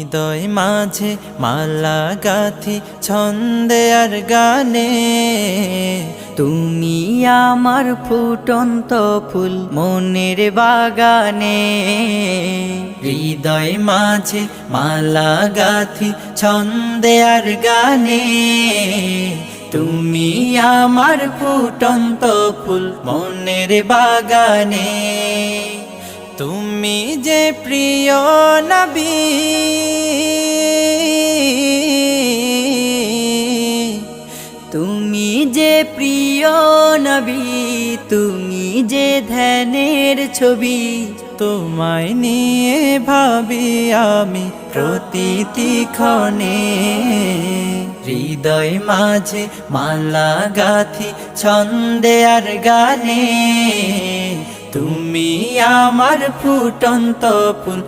হৃদয় মাঝে মালা গাথি ছন্দে আর গানে, তুমি আমার ফুটন্ত ফুল মনের বাগানে। হৃদয় মাঝে মালা গাথি ছন্দে আর গানে, তুমি আমার ফুটন্ত ফুল মনের বাগানে। তুমি যে প্রিয় নবী, তুমি যে প্রিয় নবী, তুমি যে ধ্যানের ছবি। তোমায় নিয়ে ভাবি আমি প্রতিটি ক্ষণে। হৃদয় মাঝে মালা গাথি ছন্দে আর গানে, তুমি আমার ফুটন্ত ফুল